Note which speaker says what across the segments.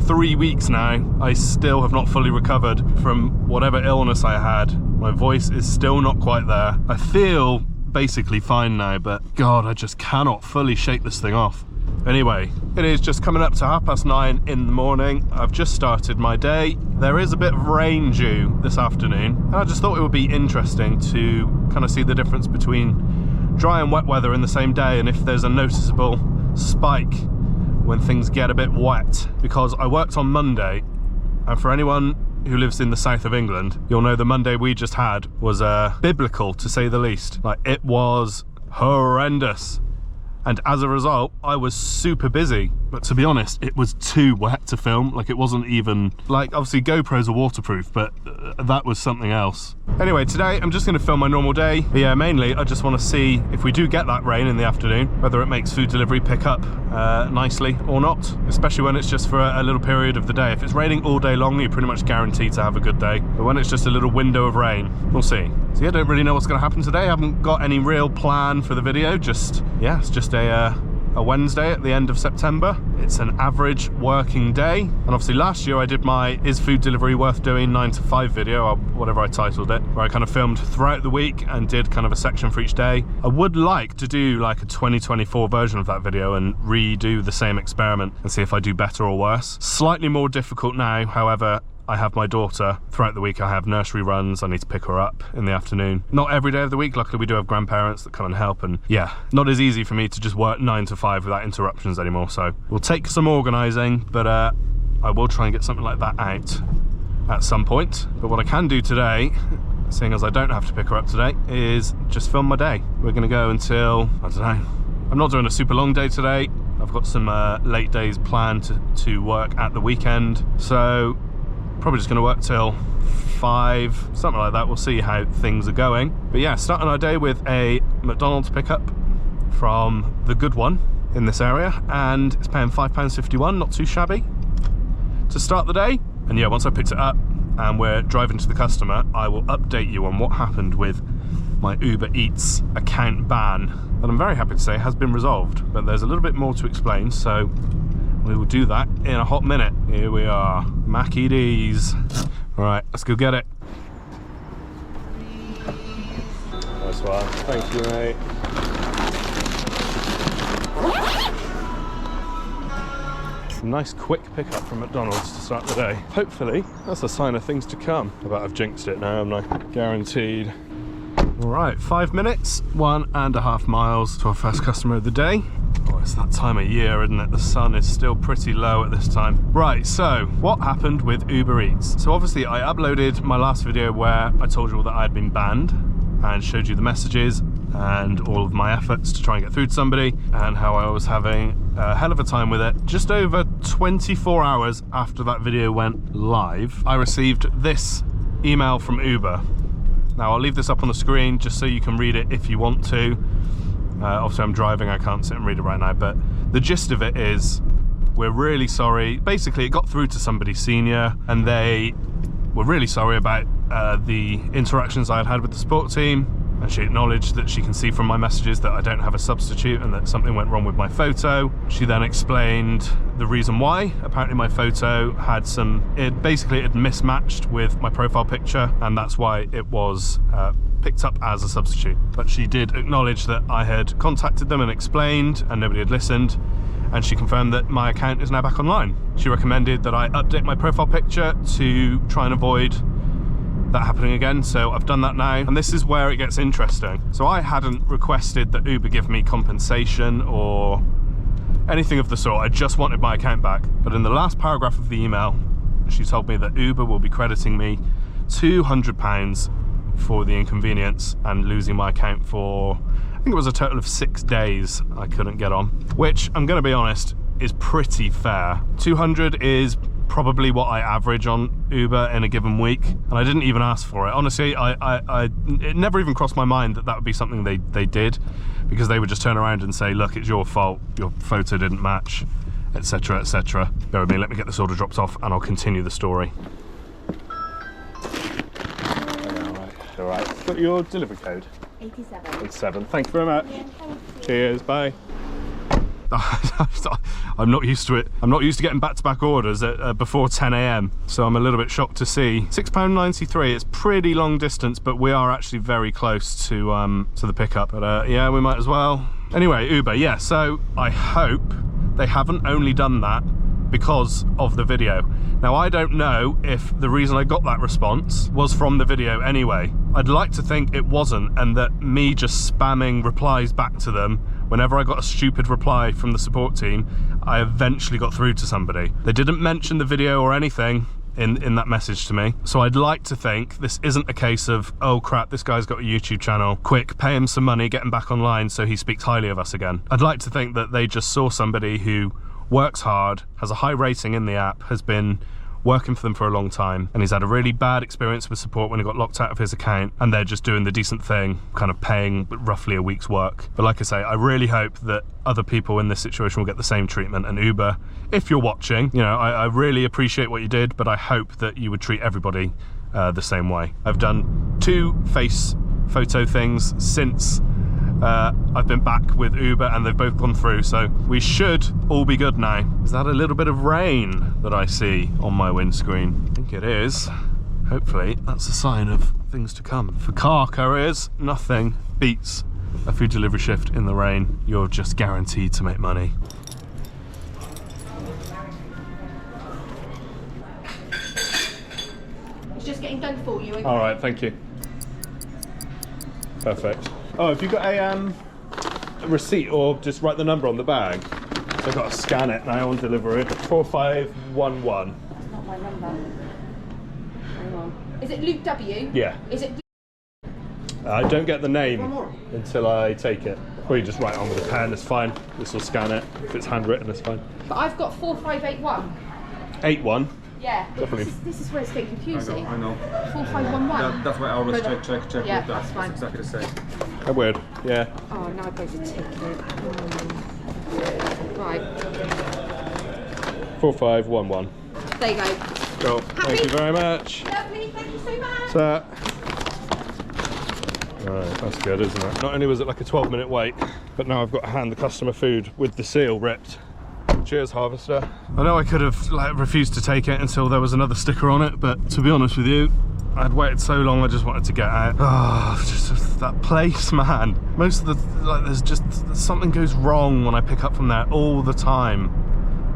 Speaker 1: 3 weeks now, I still have not fully recovered from whatever illness I had. My voice is still not quite there. I feel basically fine now, but God, I just cannot fully shake this thing off. Anyway, it is just coming up to 9:30 in the morning. I've just started my day. There is a bit of rain due this afternoon, and I just thought it would be interesting to kind of see the difference between dry and wet weather in the same day, and if there's a noticeable spike when things get a bit wet. Because I worked on Monday, and for anyone who lives in the south of England, you'll know the Monday we just had was biblical, to say the least. Like, it was horrendous. And as a result, I was super busy. But to be honest, it was too wet to film. Like, it wasn't even, like, obviously GoPros are waterproof, but that was something else. Anyway, today I'm just gonna film my normal day. But yeah, mainly I just wanna see if we do get that rain in the afternoon, whether it makes food delivery pick up nicely or not, especially when it's just for a little period of the day. If it's raining all day long, you're pretty much guaranteed to have a good day. But when it's just a little window of rain, we'll see. So yeah, I don't really know what's gonna happen today. I haven't got any real plan for the video. Just, yeah, it's just a Wednesday at the end of September. It's an average working day. And obviously last year I did my Is Food Delivery Worth Doing 9 to 5 video, or whatever I titled it, where I kind of filmed throughout the week and did kind of a section for each day. I would like to do like a 2024 version of that video and redo the same experiment and see if I do better or worse. Slightly more difficult now, however, I have my daughter throughout the week. I have nursery runs. I need to pick her up in the afternoon. Not every day of the week. Luckily, we do have grandparents that come and help. And yeah, not as easy for me to just work 9 to 5 without interruptions anymore. So we'll take some organising, but I will try and get something like that out at some point. But what I can do today, seeing as I don't have to pick her up today, is just film my day. We're going to go until, I don't know, I'm not doing a super long day today. I've got some late days planned to work at the weekend. So probably just going to work till 5, something like that. We'll see how things are going. But yeah, starting our day with a McDonald's pickup from the good one in this area, and it's paying £5.51, not too shabby to start the day. And yeah, once I picked it up and we're driving to the customer, I will update you on what happened with my Uber Eats account ban, that I'm very happy to say has been resolved, but there's a little bit more to explain, so we will do that in a hot minute. Here we are, Mackie D's. All right, let's go get it. Nice one, thank you, mate. Nice quick pickup from McDonald's to start the day. Hopefully, that's a sign of things to come. I bet I've jinxed it now, haven't I? Guaranteed. All right, 5 minutes, 1.5 miles to our first customer of the day. Oh, it's that time of year, isn't it? The sun is still pretty low at this time. Right, so what happened with Uber Eats? So obviously I uploaded my last video where I told you all that I had been banned and showed you the messages and all of my efforts to try and get through to somebody and how I was having a hell of a time with it. Just over 24 hours after that video went live, I received this email from Uber. Now I'll leave this up on the screen just so you can read it if you want to. Obviously I'm driving, I can't sit and read it right now, but the gist of it is, we're really sorry. Basically it got through to somebody senior and they were really sorry about the interactions I had had with the support team, and she acknowledged that she can see from my messages that I don't have a substitute and that something went wrong with my photo. She then explained the reason why. Apparently my photo had it had mismatched with my profile picture, and that's why it was picked up as a substitute. But she did acknowledge that I had contacted them and explained and nobody had listened, and she confirmed that my account is now back online. She recommended that I update my profile picture to try and avoid that happening again, so I've done that now, and this is where it gets interesting. So I hadn't requested that Uber give me compensation or anything of the sort. I just wanted my account back. But in the last paragraph of the email, she told me that Uber will be crediting me £200 for the inconvenience and losing my account for, I think it was a total of 6 days I couldn't get on, which I'm going to be honest is pretty fair. 200 is probably what I average on Uber in a given week, and I didn't even ask for it. Honestly, it never even crossed my mind that that would be something they did, because they would just turn around and say, look, it's your fault, your photo didn't match, etc, etc. Bear with me, let me get this order dropped off and I'll continue the story. All right, got your delivery code? 87. 87, thank you very much. Yeah, thank you. Cheers, bye. I'm not used to it. I'm not used to getting back-to-back orders at before 10 AM, so I'm a little bit shocked to see £6.93. It's pretty long distance, but we are actually very close to the pickup. But yeah, we might as well. Anyway, Uber, yeah, so I hope they haven't only done that because of the video. Now, I don't know if the reason I got that response was from the video anyway. I'd like to think it wasn't, and that me just spamming replies back to them whenever I got a stupid reply from the support team, I eventually got through to somebody. They didn't mention the video or anything in that message to me. So I'd like to think this isn't a case of, oh crap, this guy's got a YouTube channel, quick, pay him some money, get him back online so he speaks highly of us again. I'd like to think that they just saw somebody who works hard, has a high rating in the app, has been working for them for a long time, and he's had a really bad experience with support when he got locked out of his account, and they're just doing the decent thing, kind of paying roughly a week's work. But like I say, I really hope that other people in this situation will get the same treatment. And Uber, if you're watching, you know, I really appreciate what you did, but I hope that you would treat everybody the same way. I've done 2 face photo things since I've been back with Uber, and they've both gone through, so we should all be good now. Is that a little bit of rain that I see on my windscreen? I think it is. Hopefully that's a sign of things to come. For car couriers, nothing beats a food delivery shift in the rain. You're just guaranteed to make money.
Speaker 2: It's just getting done for you.
Speaker 1: All right, thank you. Perfect. Oh, have you got a receipt, or just write the number on the bag? So I've got to scan it now on delivery. 4511.
Speaker 2: Not my number. Hang on. Is it Luke W?
Speaker 1: Yeah.
Speaker 2: Is it?
Speaker 1: I don't get the name until I take it. Or you just write it on with a pen, it's fine. This will scan it. If it's handwritten, it's fine.
Speaker 2: But I've got 4581.
Speaker 1: 81?
Speaker 2: Yeah.
Speaker 1: Definitely.
Speaker 2: This is where it's getting confusing.
Speaker 3: I know.
Speaker 2: 4511.
Speaker 3: That's why I always check
Speaker 2: Yeah,
Speaker 3: with that.
Speaker 2: that's fine.
Speaker 3: It's exactly the same.
Speaker 1: How weird. Yeah.
Speaker 2: Oh, now I've got to take it. Right.
Speaker 1: 4511.
Speaker 2: There you go.
Speaker 1: Cool. Thank you very much.
Speaker 2: Lovely, thank you so much.
Speaker 1: So, right, that's good, isn't it? Not only was it like a 12-minute wait, but now I've got to hand the customer food with the seal ripped. Cheers, Harvester. I know I could have refused to take it until there was another sticker on it, but to be honest with you, I'd waited so long, I just wanted to get out. Oh, just that place, man. Most of the, there's just, something goes wrong when I pick up from there all the time.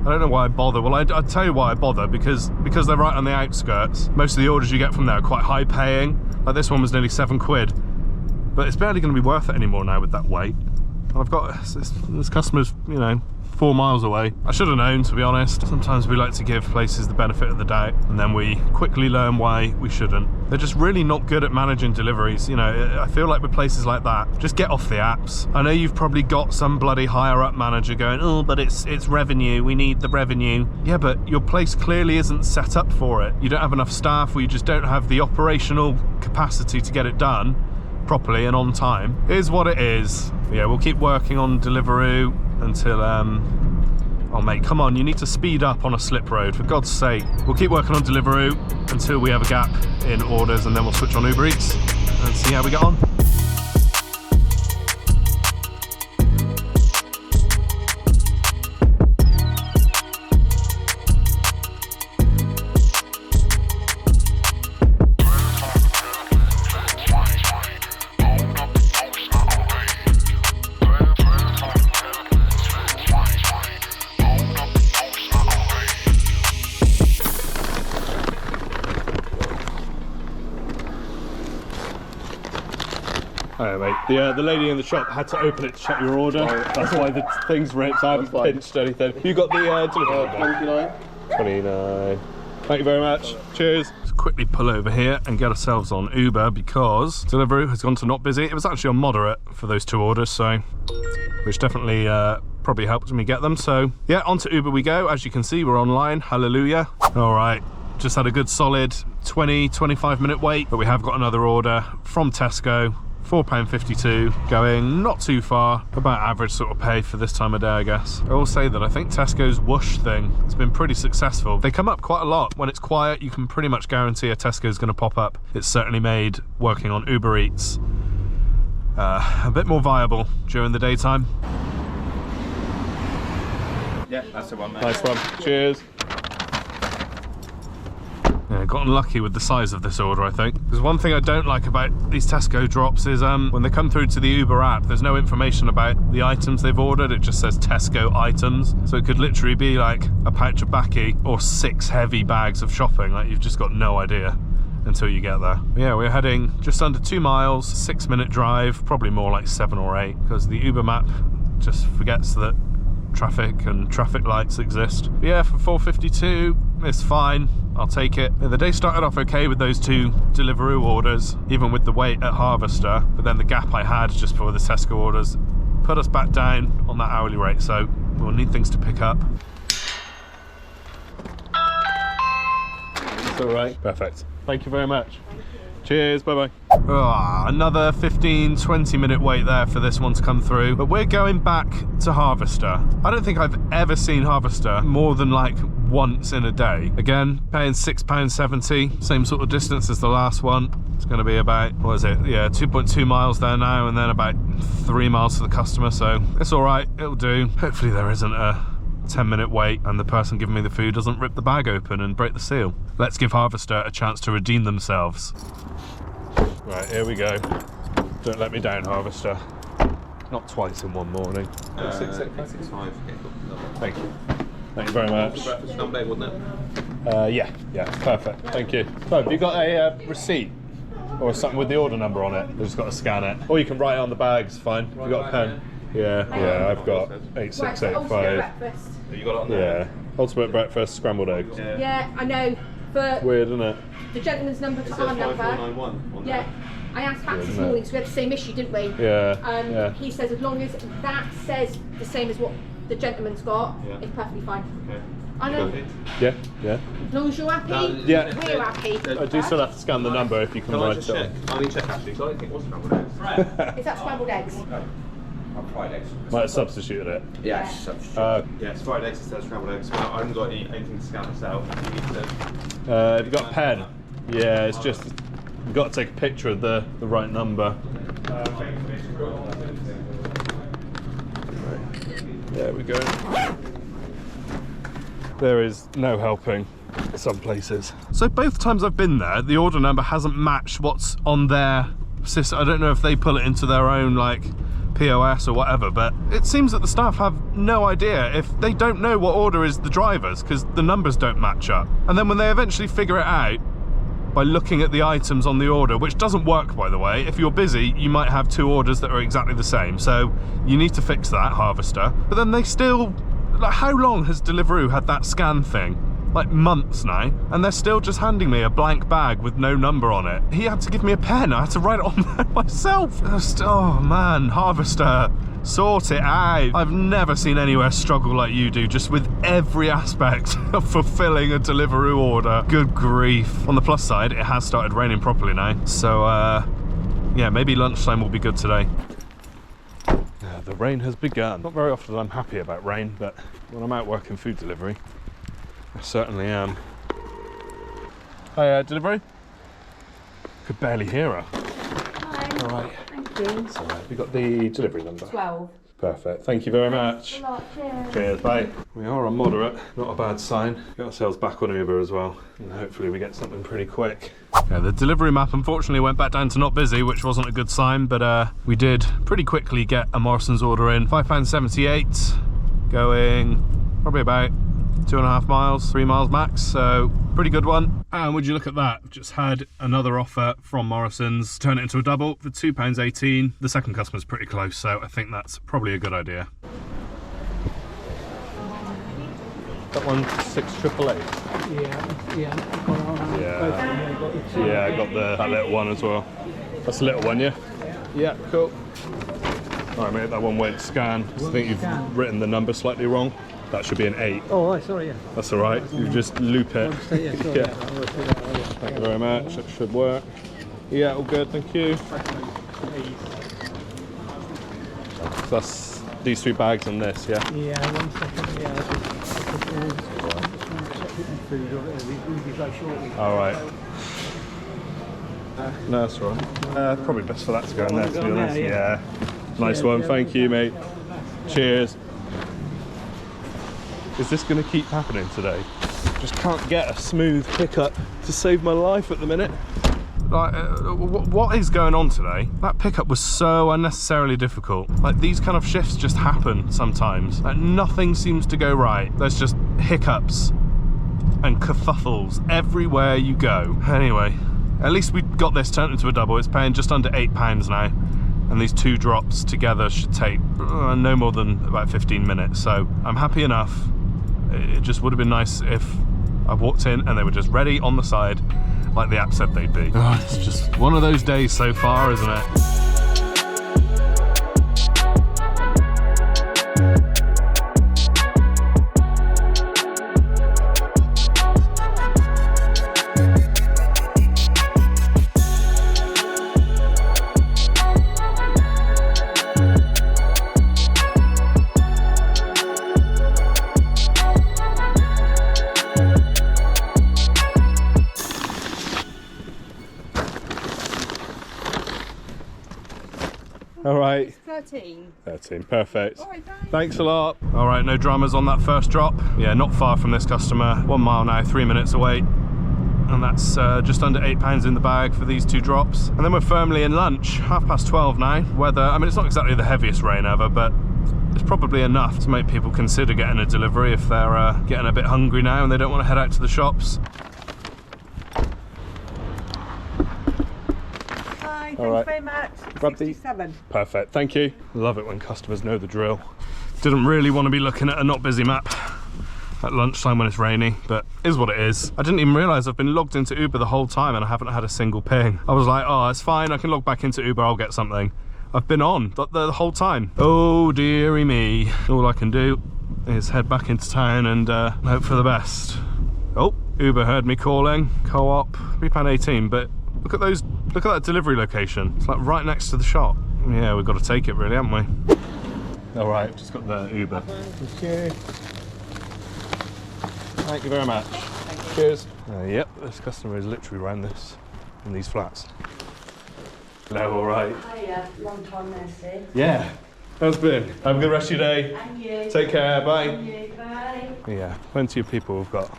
Speaker 1: I don't know why I bother. Well, I'll tell you why I bother, because they're right on the outskirts. Most of the orders you get from there are quite high paying. Like this one was nearly £7. But it's barely going to be worth it anymore now with that wait. And I've got this customer's, you know, 4 miles away. I should have known, to be honest. Sometimes we like to give places the benefit of the doubt, and then we quickly learn why we shouldn't. They're just really not good at managing deliveries. You know, I feel like with places like that, just get off the apps. I know you've probably got some bloody higher up manager going, oh, but it's revenue, we need the revenue. Yeah, but your place clearly isn't set up for it. You don't have enough staff, or you just don't have the operational capacity to get it done properly and on time. It is what it is. Yeah, we'll keep working on Deliveroo until oh mate, come on, you need to speed up on a slip road, for God's sake. We'll keep working on Deliveroo until we have a gap in orders, and then we'll switch on Uber Eats and see how we get on. Alright mate, the lady in the shop had to open it to check your order. That's why the thing's ripped. I haven't pinched anything. You got the delivery number? 29. Thank you very much. Cheers. Let's quickly pull over here and get ourselves on Uber, because Deliveroo has gone to not busy. It was actually on moderate for those 2 orders, so which definitely probably helped me get them. So yeah, onto Uber we go. As you can see, we're online. Hallelujah. All right. Just had a good solid 20-25 minute wait, but we have got another order from Tesco. £4.52, going not too far, about average sort of pay for this time of day, I guess. I will say that I think Tesco's whoosh thing has been pretty successful. They come up quite a lot. When it's quiet, you can pretty much guarantee a Tesco's going to pop up. It's certainly made working on Uber Eats a bit more viable during the daytime.
Speaker 3: Yeah, that's the one, mate.
Speaker 1: Nice one. Cheers. Yeah, got unlucky with the size of this order, I think. Because one thing I don't like about these Tesco drops is when they come through to the Uber app, there's no information about the items they've ordered. It just says Tesco items. So it could literally be like a pouch of baccy or 6 heavy bags of shopping. Like, you've just got no idea until you get there. But yeah, we're heading just under 2 miles, 6-minute drive, probably more like 7 or 8, because the Uber map just forgets that traffic and traffic lights exist. But yeah, for 4.52, it's fine. I'll take it. Yeah, the day started off okay with those 2 Deliveroo orders, even with the wait at Harvester, but then the gap I had just before the Tesco orders put us back down on that hourly rate, so we'll need things to pick up. It's all right. Perfect. Thank you very much. Cheers, bye-bye. Another 15-20 minute wait there for this one to come through, but we're going back to Harvester. I don't think I've ever seen Harvester more than like once in a day. Again, paying £6.70, same sort of distance as the last one. It's going to be about, what is it? Yeah, 2.2 miles there now, and then about 3 miles to the customer, so it's all right, it'll do. Hopefully there isn't a 10-minute wait and the person giving me the food doesn't rip the bag open and break the seal. Let's give Harvester a chance to redeem themselves. Right, here we go. Don't let me down, Harvester. Not twice in one morning.
Speaker 3: 665.
Speaker 1: Thank you. Thank you very much.
Speaker 3: Breakfast scrambled egg, wasn't it?
Speaker 1: Yeah, perfect. Thank you. So, have you got a receipt or something with the order number on it? We've just got to scan it. Or you can write it on the bag, it's fine. Have you got a pen? Yeah, I've got 8685.
Speaker 3: You got it on there?
Speaker 1: Yeah. Ultimate breakfast, scrambled eggs.
Speaker 2: Yeah, I know. For
Speaker 1: Weird, isn't it?
Speaker 2: the gentleman's number to our number.
Speaker 3: 5491.
Speaker 2: Yeah. I asked Max this morning, so we had the same issue, didn't we?
Speaker 1: Yeah.
Speaker 2: He says as long as that says the same as what the gentleman's got, it's perfectly fine.
Speaker 3: Okay.
Speaker 2: I know.
Speaker 1: Yeah.
Speaker 2: As long as you're happy,
Speaker 1: Yeah.
Speaker 2: we're happy.
Speaker 1: I do still have to scan the number if you can
Speaker 3: Can I
Speaker 1: write
Speaker 3: just
Speaker 1: it
Speaker 3: check?
Speaker 1: on.
Speaker 3: I need to check actually, because I don't think it was scrambled eggs.
Speaker 2: Is that scrambled eggs?
Speaker 3: I've fried eggs.
Speaker 1: Might have substituted it.
Speaker 3: Yeah, it's substitute. Yeah, it's fried eggs instead of scrambled eggs. Well, I haven't got anything to scan myself. You need to...
Speaker 1: Have you got a pen? Yeah, it's just, you've got to take a picture of the right number. There we go. There is no helping some places. So both times I've been there, the order number hasn't matched what's on their system. I don't know if they pull it into their own like POS or whatever, but it seems that the staff have no idea if they don't know what order is the driver's because the numbers don't match up. And then when they eventually figure it out by looking at the items on the order, which doesn't work, by the way. If you're busy, you might have 2 orders that are exactly the same, so you need to fix that, Harvester. But then they still, like, how long has Deliveroo had that scan thing? Like months now, and they're still just handing me a blank bag with no number on it. He had to give me a pen, I had to write it on there myself. Oh man, Harvester, sort it out. I've never seen anywhere struggle like you do, just with every aspect of fulfilling a Deliveroo order. Good grief. On the plus side, it has started raining properly now, so yeah, maybe lunchtime will be good today. The rain has begun. Not very often I'm happy about rain, but when I'm out working food delivery, I certainly am. Hi, delivery? Could barely hear her.
Speaker 2: Hi.
Speaker 1: All right.
Speaker 2: Thank you.
Speaker 1: It's all right. We got the delivery number.
Speaker 2: 12.
Speaker 1: Perfect. Thank you very much.
Speaker 2: A lot. Cheers.
Speaker 1: Cheers. Bye. We are on moderate. Not a bad sign. Get ourselves back on Uber as well, and hopefully we get something pretty quick. Yeah, the delivery map unfortunately went back down to not busy, which wasn't a good sign, but we did pretty quickly get a Morrison's order in. £5.78, going probably about 2.5 miles, 3 miles max, so pretty good one. And would you look at that, just had another offer from Morrison's, turn it into a double for £2.18. The second customer's pretty close, so I think that's probably a good idea. That one 6888. Yeah, I got that little one as well. That's a little one, yeah? Yeah, cool. Alright mate, that one won't scan. I think you've written the number slightly wrong. That should be an 8.
Speaker 4: Oh, right, sorry, yeah.
Speaker 1: That's alright, you just loop it.
Speaker 4: Yeah, sorry,
Speaker 1: Yeah. Thank you very much, that should work. Yeah, all good, thank you. So that's these 3 bags and this, yeah?
Speaker 4: Yeah, 1 second, yeah.
Speaker 1: Alright. No, that's all right. Probably best for that to go in there, to be honest. Yeah. Nice one, thank you, mate. Cheers. Is this going to keep happening today? Just can't get a smooth pickup to save my life at the minute. Like, what is going on today? That pickup was so unnecessarily difficult. Like, these kind of shifts just happen sometimes. Like, nothing seems to go right. There's just hiccups and kerfuffles everywhere you go. Anyway, at least we got this turned into a double. It's paying just under £8 now. And these 2 drops together should take no more than about 15 minutes. So I'm happy enough. It just would have been nice if I walked in and they were just ready on the side like the app said they'd be. Oh, it's just one of those days so far, isn't it? All right.
Speaker 2: 13.
Speaker 1: 13, perfect.
Speaker 2: All right,
Speaker 1: thanks a lot. All right, no dramas on that first drop. Yeah, not far from this customer. 1 mile now, 3 minutes away. And that's just under £8 in the bag for these 2 drops. And then we're firmly in lunch, 12:30 now. Weather, I mean, it's not exactly the heaviest rain ever, but it's probably enough to make people consider getting a delivery if they're getting a bit hungry now and they don't want to head out to the shops.
Speaker 4: Thanks very much. 67.
Speaker 1: Perfect, thank you. Love it when customers know the drill. Didn't really want to be looking at a not busy map at lunchtime when it's rainy, but is what it is. I didn't even realise I've been logged into Uber the whole time and I haven't had a single ping. I was like, oh, it's fine, I can log back into Uber, I'll get something. I've been on the whole time. Oh dearie me. All I can do is head back into town and hope for the best. Oh, Uber heard me calling. Co-op, £3.18, but look at those, look at that delivery location. It's like right next to the shop. Yeah, we've got to take it really, haven't we? All right, just got the Uber. Okay. Thank you very much. Cheers. Yep, this customer is literally around this, in these flats. Hello, all right.
Speaker 4: Hiya, long time no see.
Speaker 1: Yeah, how's it been? Have a good rest of your day.
Speaker 4: And you.
Speaker 1: Take care, bye.
Speaker 4: And you, bye.
Speaker 1: Yeah, plenty of people have got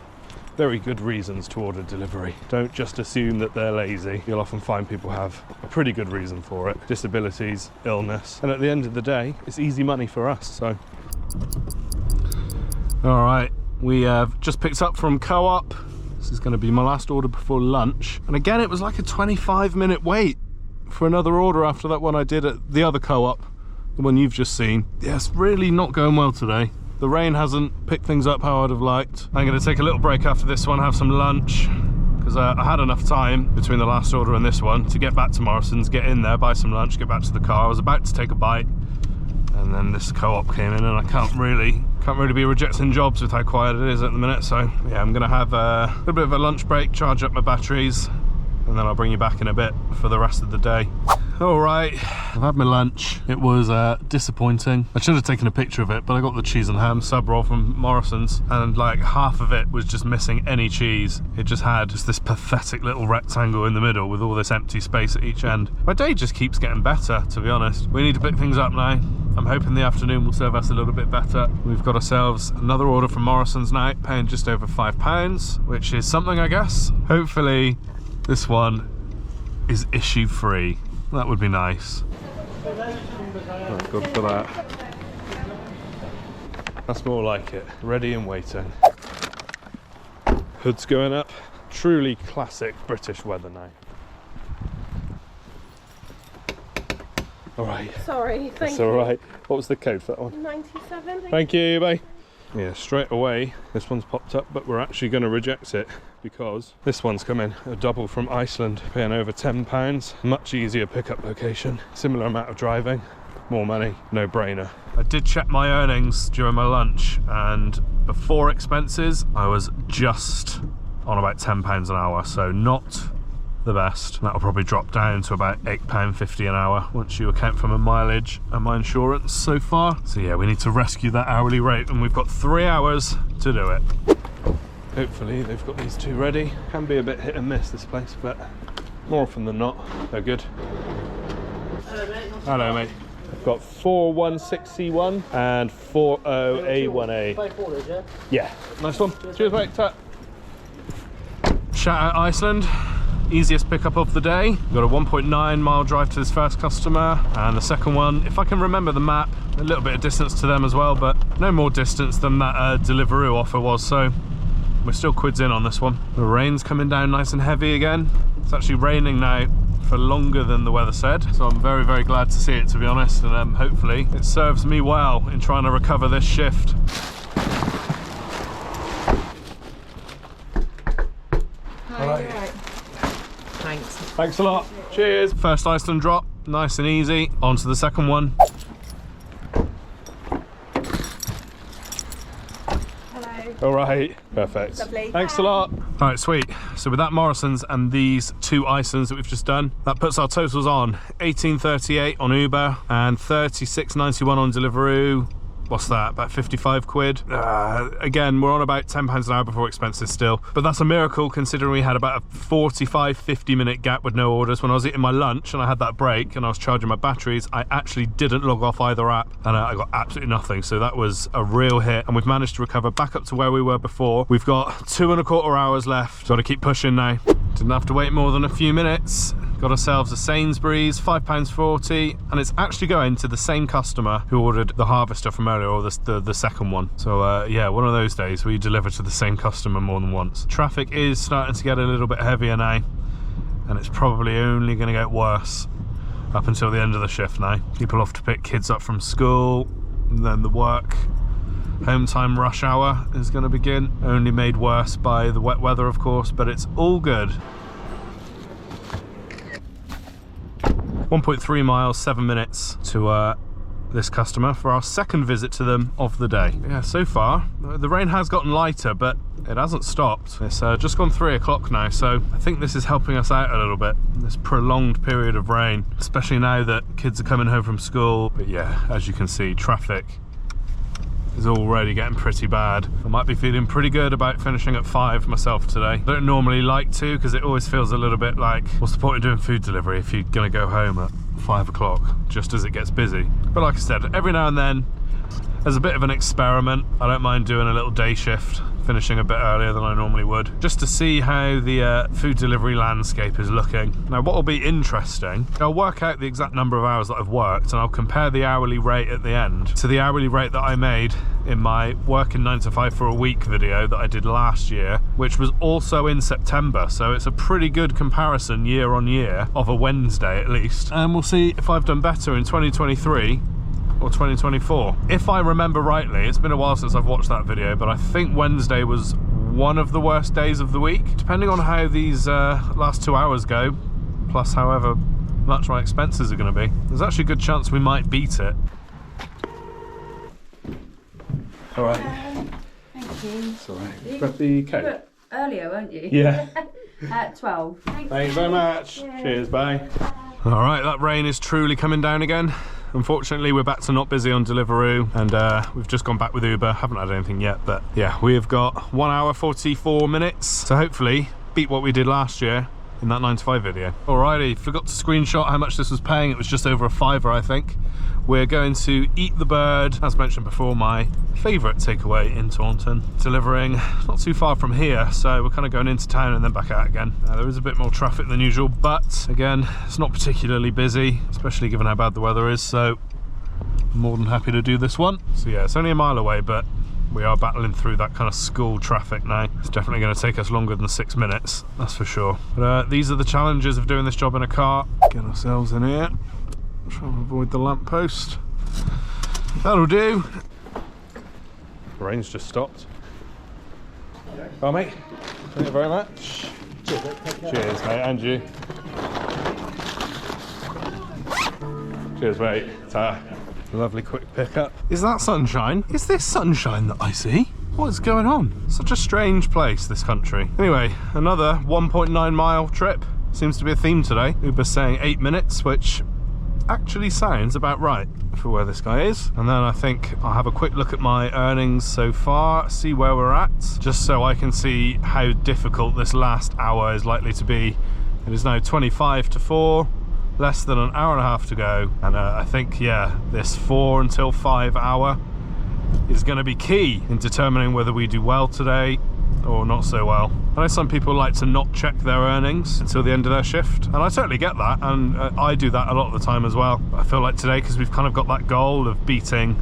Speaker 1: very good reasons to order delivery. Don't just assume that they're lazy. You'll often find people have a pretty good reason for it. Disabilities, illness, and at the end of the day, it's easy money for us, so. All right, we have just picked up from Co-op. This is gonna be my last order before lunch. And again, it was like a 25-minute wait for another order after that one I did at the other Co-op, the one you've just seen. Yeah, it's really not going well today. The rain hasn't picked things up how I'd have liked. I'm going to take a little break after this one, have some lunch, because I had enough time between the last order and this one to get back to Morrison's, get in there, buy some lunch, get back to the car. I was about to take a bite, and then this Co-op came in, and I can't really be rejecting jobs with how quiet it is at the minute. So yeah, I'm going to have a little bit of a lunch break, charge up my batteries, and then I'll bring you back in a bit for the rest of the day. All right, I've had my lunch. It was disappointing. I should have taken a picture of it, but I got the cheese and ham sub roll from Morrison's, and like half of it was just missing any cheese. It just had just this pathetic little rectangle in the middle with all this empty space at each end. My day just keeps getting better, to be honest. We need to pick things up now. I'm hoping the afternoon will serve us a little bit better. We've got ourselves another order from Morrison's now, paying just over £5, which is something, I guess. Hopefully this one is issue free. That would be nice. Right, good for that. That's more like it. Ready and waiting. Hood's going up. Truly classic British weather now. All right.
Speaker 2: Sorry, thank you.
Speaker 1: That's all right. What was the code for that one?
Speaker 2: 97.
Speaker 1: Thank you, bye. Yeah, straight away, this one's popped up, but we're actually going to reject it because this one's come in, a double from Iceland, paying over £10. Much easier pickup location, similar amount of driving, more money, no brainer. I did check my earnings during my lunch, and before expenses, I was just on about £10 an hour, so not the best. That'll probably drop down to about £8.50 an hour once you account for my mileage and my insurance so far. So yeah, we need to rescue that hourly rate, and we've got 3 hours to do it. Hopefully they've got these two ready. Can be a bit hit and miss, this place, but more often than not, they're good.
Speaker 4: Hello, mate.
Speaker 1: Hello, mate. Got 416C1 and 40A1A.
Speaker 5: 5 orders, yeah?
Speaker 1: Yeah, nice one. Cheers, mate. Ta. Shout out Iceland. Easiest pickup of the day. Got a 1.9 mile drive to this first customer, and the second one, if I can remember the map, a little bit of distance to them as well, but no more distance than that Deliveroo offer was, so we're still quids in on this one. The rain's coming down nice and heavy again. It's actually raining now for longer than the weather said, so I'm very, very glad to see it, to be honest, and hopefully it serves me well in trying to recover this shift.
Speaker 2: Hi,
Speaker 1: Alright.
Speaker 2: you're right. Thanks.
Speaker 1: Thanks a lot. Cheers. First Iceland drop, nice and easy. On to the second one.
Speaker 4: Hello.
Speaker 1: All right, perfect.
Speaker 4: Lovely.
Speaker 1: Thanks a lot. All right, sweet. So with that Morrison's and these 2 Icelands that we've just done, that puts our totals on 18.38 on Uber and 36.91 on Deliveroo. What's that, about 55 quid? Again, we're on about £10 an hour before expenses still, but that's a miracle considering we had about a 45-50 minute gap with no orders. When I was eating my lunch and I had that break and I was charging my batteries, I actually didn't log off either app, and I got absolutely nothing, so that was a real hit, and we've managed to recover back up to where we were before. We've got 2.25 hours left. Got to keep pushing now. Didn't have to wait more than a few minutes. Got ourselves a Sainsbury's, £5.40, and it's actually going to the same customer who ordered the harvester from earlier, or the second one. So yeah, one of those days where you deliver to the same customer more than once. Traffic is starting to get a little bit heavier now, and it's probably only going to get worse up until the end of the shift now. People off to pick kids up from school, and then the work home time rush hour is going to begin. Only made worse by the wet weather, of course, but it's all good. 1.3 miles, 7 minutes to this customer for our second visit to them of the day. Yeah, so far the rain has gotten lighter, but it hasn't stopped. It's just gone 3 o'clock now, so I think this is helping us out a little bit, this prolonged period of rain, especially now that kids are coming home from school. But yeah, as you can see, traffic is already getting pretty bad. I might be feeling pretty good about finishing at 5 myself today. I don't normally like to, because it always feels a little bit like, what's the point of doing food delivery if you're gonna go home at 5 o'clock just as it gets busy? But like I said, every now and then, as a bit of an experiment, I don't mind doing a little day shift, finishing a bit earlier than I normally would, just to see how the food delivery landscape is looking. Now, what will be interesting, I'll work out the exact number of hours that I've worked, and I'll compare the hourly rate at the end to the hourly rate that I made in my working 9 to 5 for a week video that I did last year, which was also in September. So it's a pretty good comparison year on year of a Wednesday at least. And we'll see if I've done better in 2023 or 2024. If I remember rightly, it's been a while since I've watched that video, but I think Wednesday was one of the worst days of the week. Depending on how these last 2 hours go, plus however much my expenses are going to be, there's actually a good chance we might beat it. All right.
Speaker 4: Thank you.
Speaker 1: It's all right. Grab the cake.
Speaker 4: Earlier, weren't you?
Speaker 1: Yeah.
Speaker 4: At 12.
Speaker 1: Thank you very much. Cheers, bye. All right, that rain is truly coming down again. Unfortunately, we're back to not busy on Deliveroo, and we've just gone back with Uber. Haven't had anything yet, but yeah, we have got 1 hour 44 minutes. So hopefully beat what we did last year in that 9 to 5 video. Alrighty, forgot to screenshot how much this was paying. It was just over a £5, I think. We're going to Eat the Bird, as mentioned before, my favourite takeaway in Taunton. Delivering not too far from here, so we're kind of going into town and then back out again. There is a bit more traffic than usual, but again, it's not particularly busy, especially given how bad the weather is, so I'm more than happy to do this one. So yeah, it's only a mile away, but we are battling through that kind of school traffic now. It's definitely going to take us longer than 6 minutes, that's for sure. But these are the challenges of doing this job in a car. Get ourselves in here. Try and avoid the lamppost. That'll do. The rain's just stopped. Oh, mate. Thank you very much. Cheers, mate. And you. Cheers, mate. Ta. Lovely quick pickup. Is that sunshine? Is this sunshine that I see? What's going on? Such a strange place, this country. Anyway, another 1.9 mile trip. Seems to be a theme today. Uber's saying 8 minutes, which actually sounds about right for where this guy is. And then I think I'll have a quick look at my earnings so far, see where we're at, just so I can see how difficult this last hour is likely to be. It is now 25 to 4. less than an hour and a half to go, and I think, yeah, this 4 until 5 hour is going to be key in determining whether we do well today or not so well. I know some people like to not check their earnings until the end of their shift, and I totally get that, and I do that a lot of the time as well. I feel like today, because we've kind of got that goal of beating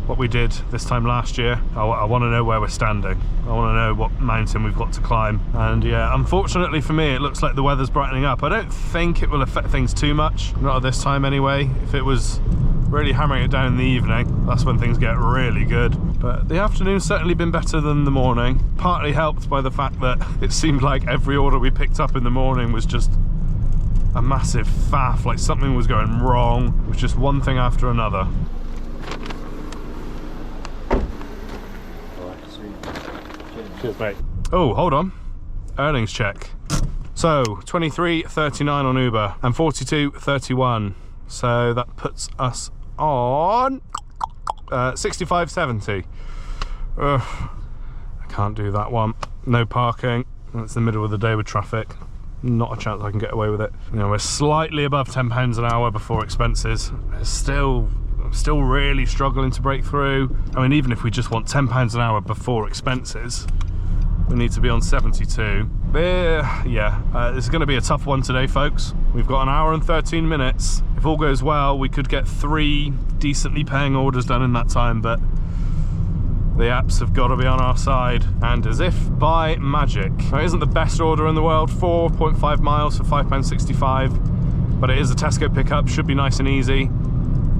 Speaker 1: what we did this time last year, I want to know where we're standing. I want to know what mountain we've got to climb. And yeah, unfortunately for me, it looks like the weather's brightening up. I don't think it will affect things too much, not at this time anyway. If it was really hammering it down in the evening, that's when things get really good. But the afternoon's certainly been better than the morning, partly helped by the fact that it seemed like every order we picked up in the morning was just a massive faff, like something was going wrong. It was just one thing after another. Cheers, mate. Oh, hold on. Earnings check. So 23.39 on Uber and 42.31. So that puts us on 65.70. I can't do that one. No parking. It's the middle of the day with traffic. Not a chance I can get away with it. You know, we're slightly above £10 an hour before expenses. I'm still really struggling to break through. I mean, even if we just want £10 an hour before expenses, we need to be on 72. Yeah, it's going to be a tough one today, folks. We've got an hour and 13 minutes. If all goes well, we could get 3 decently paying orders done in that time, but the apps have got to be on our side. And as if by magic, now, it isn't the best order in the world, 4.5 miles for £5.65, but it is a Tesco pickup, should be nice and easy.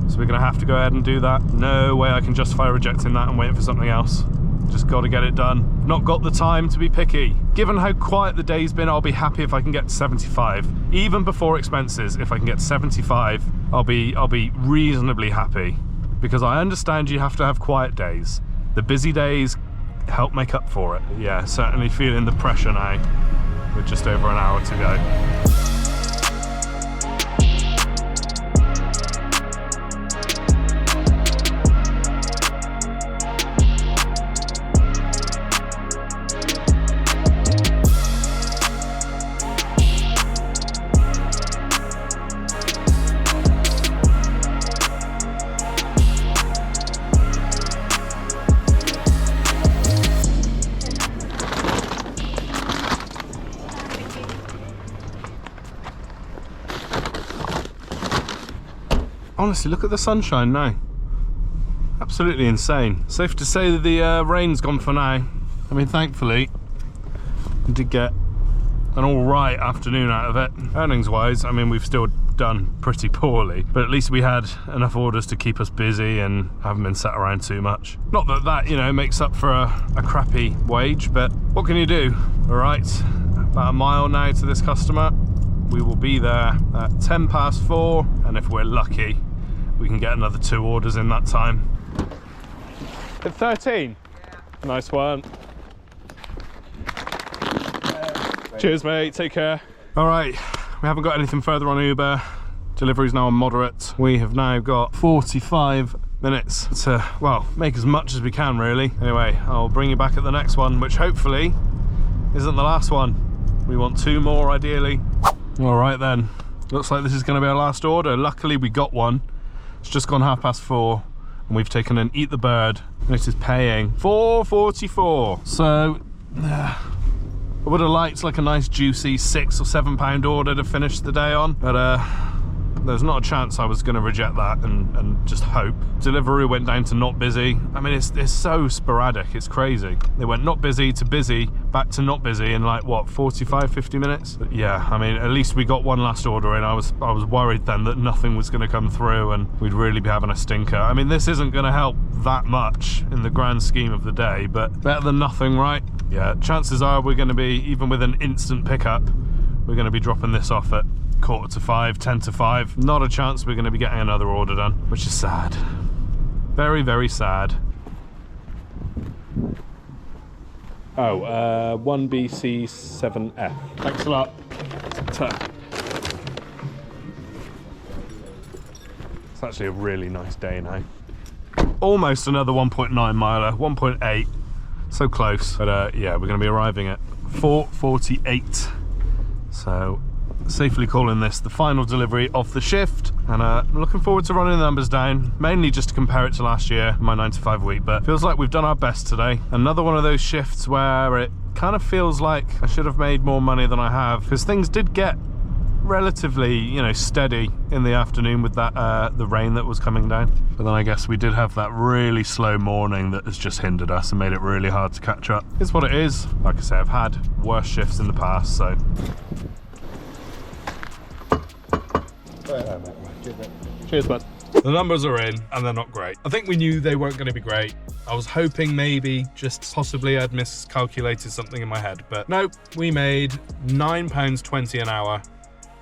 Speaker 1: So we're going to have to go ahead and do that. No way I can justify rejecting that and waiting for something else. Just got to get it done. Not got the time to be picky. Given how quiet the day's been, I'll be happy if I can get to 75. Even before expenses, if I can get to 75, I'll be reasonably happy. Because I understand you have to have quiet days. The busy days help make up for it. Yeah, certainly feeling the pressure now with just over an hour to go. Honestly, look at the sunshine now. Absolutely insane. Safe to say that the rain's gone for now. I mean, thankfully, we did get an all right afternoon out of it. Earnings wise, I mean, we've still done pretty poorly, but at least we had enough orders to keep us busy and haven't been sat around too much. Not that that, you know, makes up for a crappy wage, but what can you do? All right, about a mile now to this customer. We will be there at 4:10, and if we're lucky, we can get another 2 orders in that time. At 13? Yeah. Nice one. Cheers, mate. Take care. All right, we haven't got anything further on Uber. Delivery's now on moderate. We have now got 45 minutes to, well, make as much as we can, really. Anyway, I'll bring you back at the next one, which hopefully isn't the last one. We want 2 more, ideally. All right, then. Looks like this is going to be our last order. Luckily, we got one. It's just gone 4:30, and we've taken an Eat the Bird, and it is paying £4.44. So, I would have liked like a nice juicy £6 or £7 order to finish the day on, but there's not a chance I was going to reject that and just hope. Delivery went down to not busy. I mean, it's so sporadic, it's crazy. They went not busy to busy, back to not busy in like, what, 45, 50 minutes? But yeah, I mean, at least we got one last order in. I was worried then that nothing was going to come through and we'd really be having a stinker. I mean, this isn't going to help that much in the grand scheme of the day, but better than nothing, right? Yeah, chances are we're going to be, even with an instant pickup, we're going to be dropping this off at 4:45, 10:05. Not a chance we're going to be getting another order done, which is sad. Very, very sad. Oh, 1BC7F. Thanks a lot. It's actually a really nice day now. Almost another 1.9 miler, 1.8. So close. But yeah, we're going to be arriving at 4:48. So safely calling this the final delivery of the shift, and I'm looking forward to running the numbers down, mainly just to compare it to last year, my 9 to 5 week. But feels like we've done our best today. Another one of those shifts where it kind of feels like I should have made more money than I have, because things did get relatively, you know, steady in the afternoon with that the rain that was coming down. But then I guess we did have that really slow morning that has just hindered us and made it really hard to catch up. It's what it is. Like I say, I've had worse shifts in the past, so. Cheers, bud. The numbers are in and they're not great. I think we knew they weren't going to be great. I was hoping maybe just possibly I'd miscalculated something in my head, but nope, we made £9.20 an hour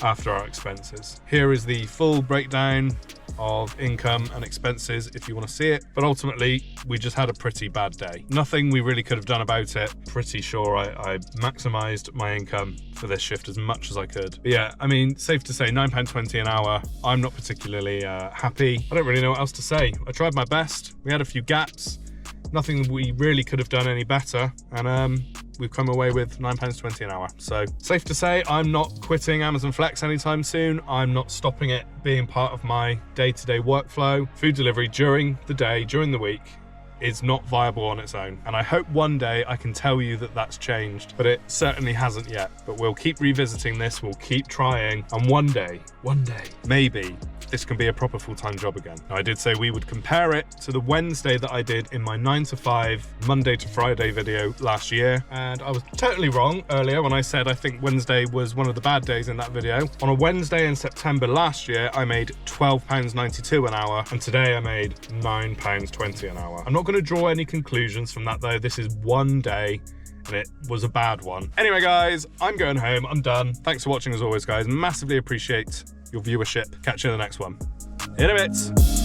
Speaker 1: after our expenses. Here is the full breakdown of income and expenses if you want to see it, but ultimately we just had a pretty bad day. Nothing we really could have done about it. Pretty sure I maximized my income for this shift as much as I could. But yeah, I mean, safe to say £9.20 an hour. I'm not particularly happy. I don't really know what else to say. I tried my best. We had a few gaps. Nothing we really could have done any better, and we've come away with £9.20 an hour. So safe to say I'm not quitting Amazon Flex anytime soon. I'm not stopping it being part of my day-to-day workflow. Food delivery during the day, during the week, is not viable on its own. And I hope one day I can tell you that that's changed, but it certainly hasn't yet. But we'll keep revisiting this, we'll keep trying, and one day, maybe this can be a proper full-time job again. Now, I did say we would compare it to the Wednesday that I did in my 9 to 5, Monday to Friday video last year. And I was totally wrong earlier when I said I think Wednesday was one of the bad days in that video. On a Wednesday in September last year, I made £12.92 an hour, and today I made £9.20 an hour. I'm not going to draw any conclusions from that though. This is one day, and it was a bad one. Anyway, guys, I'm going home. I'm done. Thanks for watching as always, guys. Massively appreciate your viewership. Catch you in the next one. In a bit.